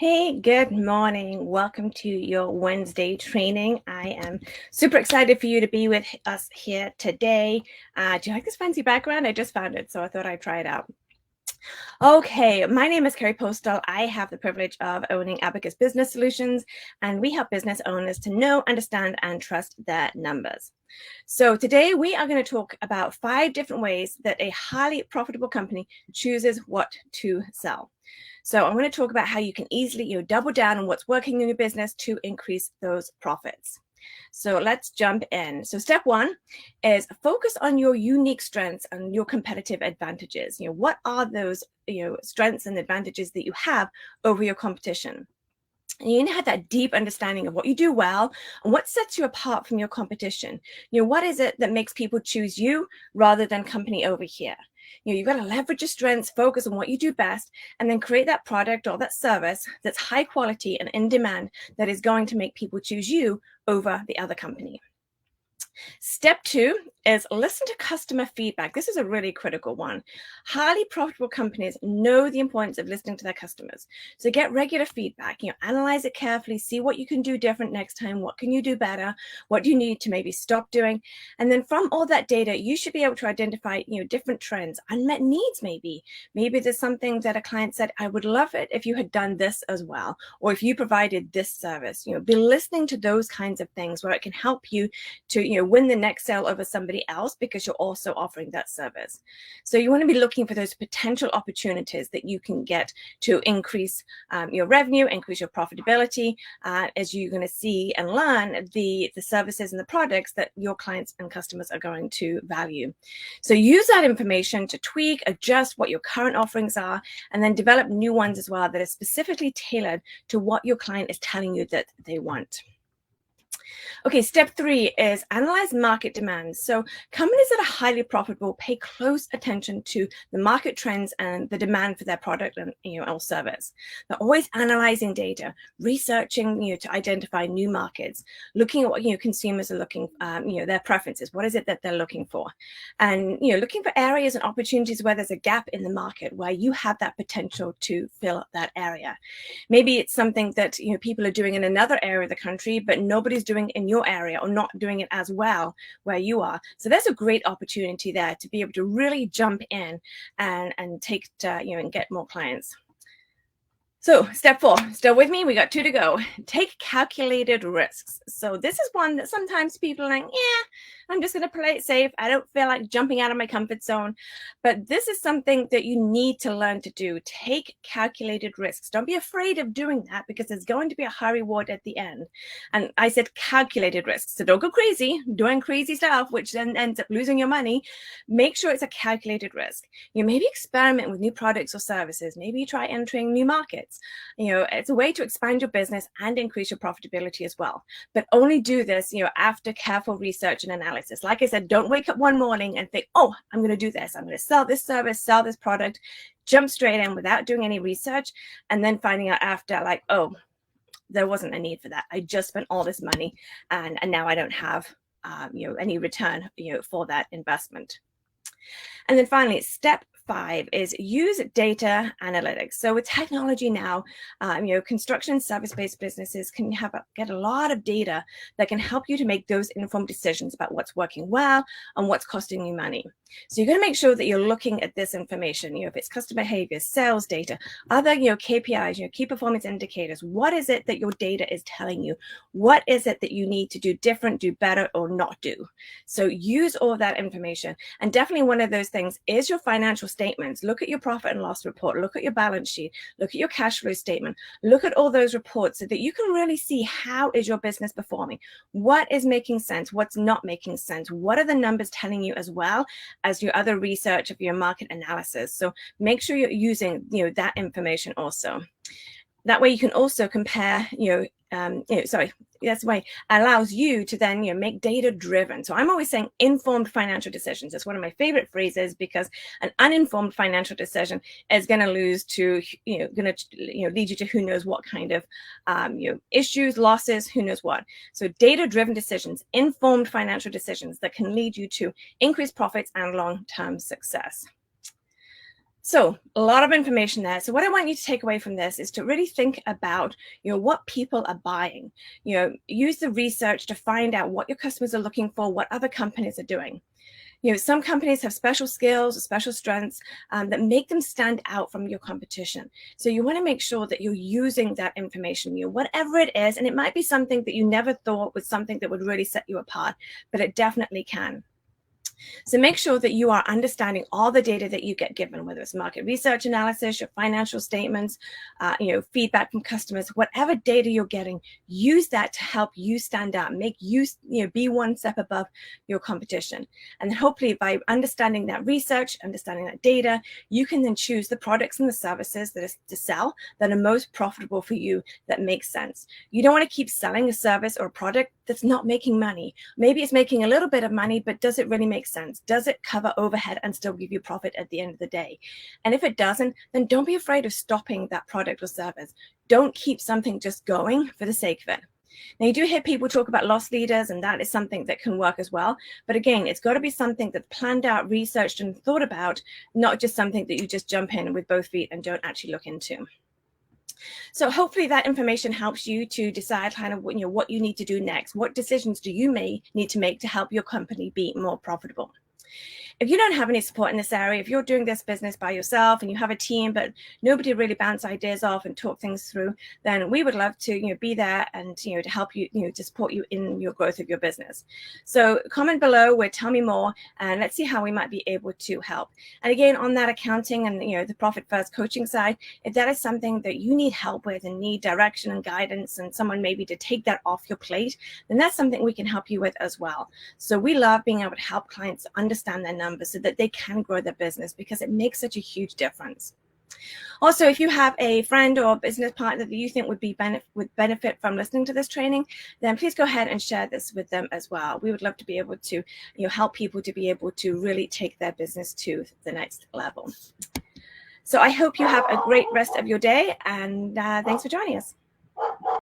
Hey, good morning. Welcome to your Wednesday training. I am super excited for you to be with us here today. Do you like this fancy background? I just found it, so I thought I'd try it out. Okay, my name is Carrie Postal. I have the privilege of owning Abacus Business Solutions, and we help business owners to know, understand, and trust their numbers. So today we are going to talk about 5 different ways that a highly profitable company chooses what to sell. So I'm going to talk about how you can easily double down on what's working in your business to increase those profits. So let's jump in. So step 1 is focus on your unique strengths and your competitive advantages. What are those strengths and advantages that you have over your competition? And you need to have that deep understanding of what you do well and what sets you apart from your competition. What is it that makes people choose you rather than company over here? You've got to leverage your strengths, focus on what you do best, and then create that product or that service that's high quality and in demand that is going to make people choose you over the other company. Step 2 is listen to customer feedback. This is a really critical one. Highly profitable companies know the importance of listening to their customers. So get regular feedback, analyze it carefully, see what you can do different next time. What can you do better? What do you need to maybe stop doing? And then from all that data, you should be able to identify, different trends, unmet needs maybe. Maybe there's something that a client said, I would love it if you had done this as well, or if you provided this service. Be listening to those kinds of things where it can help you to, win the next sale over somebody else because you're also offering that service. So you want to be looking for those potential opportunities that you can get to increase your revenue, increase your profitability, as you're going to see and learn the services and the products that your clients and customers are going to value. So use that information to tweak, adjust what your current offerings are, and then develop new ones as well that are specifically tailored to what your client is telling you that they want. Okay, step 3 is analyze market demands. So companies that are highly profitable pay close attention to the market trends and the demand for their product and or service. They're always analyzing data, researching to identify new markets, looking at what consumers are looking, their preferences. What is it that they're looking for, and looking for areas and opportunities where there's a gap in the market where you have that potential to fill that area. Maybe it's something that people are doing in another area of the country, but nobody's doing in your area or not doing it as well where you are. So there's a great opportunity there to be able to really jump in and take and get more clients. So step 4, still with me? We got 2 to go. Take calculated risks. So this is one that sometimes people are like, yeah, I'm just going to play it safe. I don't feel like jumping out of my comfort zone. But this is something that you need to learn to do. Take calculated risks. Don't be afraid of doing that because there's going to be a high reward at the end. And I said calculated risks. So don't go crazy doing crazy stuff, which then ends up losing your money. Make sure it's a calculated risk. Maybe experiment with new products or services. Maybe you try entering new markets. It's a way to expand your business and increase your profitability as well. But only do this, after careful research and analysis. Like I said, don't wake up one morning and think, oh, I'm going to do this. I'm going to sell this service, sell this product, jump straight in without doing any research, and then finding out after, like, oh, there wasn't a need for that. I just spent all this money, and now I don't have, any return, for that investment. And then finally, step 5 is use data analytics. So with technology now, construction service-based businesses can get a lot of data that can help you to make those informed decisions about what's working well and what's costing you money. So you're going to make sure that you're looking at this information, if it's customer behavior, sales data, other, KPIs, key performance indicators. What is it that your data is telling you? What is it that you need to do different, do better, or not do? So use all of that information. And definitely one of those things is your financial statements. Look at your profit and loss report. Look at your balance sheet. Look at your cash flow statement. Look at all those reports so that you can really see how is your business performing. What is making sense? What's not making sense? What are the numbers telling you as well as your other research of your market analysis? So make sure you're using that information also. That way you can also compare, that's the way allows you to then make data driven. So I'm always saying informed financial decisions. It's one of my favorite phrases because an uninformed financial decision is going to lead you to who knows what kind of issues, losses, who knows what. So data driven decisions, informed financial decisions that can lead you to increased profits and long-term success. So a lot of information there. So what I want you to take away from this is to really think about, what people are buying. Use the research to find out what your customers are looking for, what other companies are doing. Some companies have special skills or special strengths that make them stand out from your competition. So you want to make sure that you're using that information, whatever it is, and it might be something that you never thought was something that would really set you apart, but it definitely can. So make sure that you are understanding all the data that you get given, whether it's market research analysis, your financial statements, feedback from customers, whatever data you're getting, use that to help you stand out, make you, be one step above your competition. And then hopefully by understanding that research, understanding that data, you can then choose the products and the services that is to sell that are most profitable for you, that makes sense. You don't want to keep selling a service or a product that's not making money. Maybe it's making a little bit of money, but does it really make sense? Does it cover overhead and still give you profit at the end of the day? And if it doesn't, then don't be afraid of stopping that product or service. Don't keep something just going for the sake of it. Now, you do hear people talk about loss leaders, and that is something that can work as well. But again, it's got to be something that's planned out, researched, and thought about, not just something that you just jump in with both feet and don't actually look into. So hopefully that information helps you to decide kind of what you need to do next. What decisions do you need to make to help your company be more profitable? If you don't have any support in this area, if you're doing this business by yourself and you have a team, but nobody really bounce ideas off and talk things through, then we would love to, be there and, to help you, to support you in your growth of your business. So comment below where tell me more, and let's see how we might be able to help. And again, on that accounting and, the Profit First coaching side, if that is something that you need help with and need direction and guidance and someone maybe to take that off your plate, then that's something we can help you with as well. So we love being able to help clients understand their numbers so that they can grow their business, because it makes such a huge difference. Also, if you have a friend or business partner that you think would benefit from listening to this training, then please go ahead and share this with them as well. We would love to be able to help people to be able to really take their business to the next level. So I hope you have a great rest of your day, and thanks for joining us.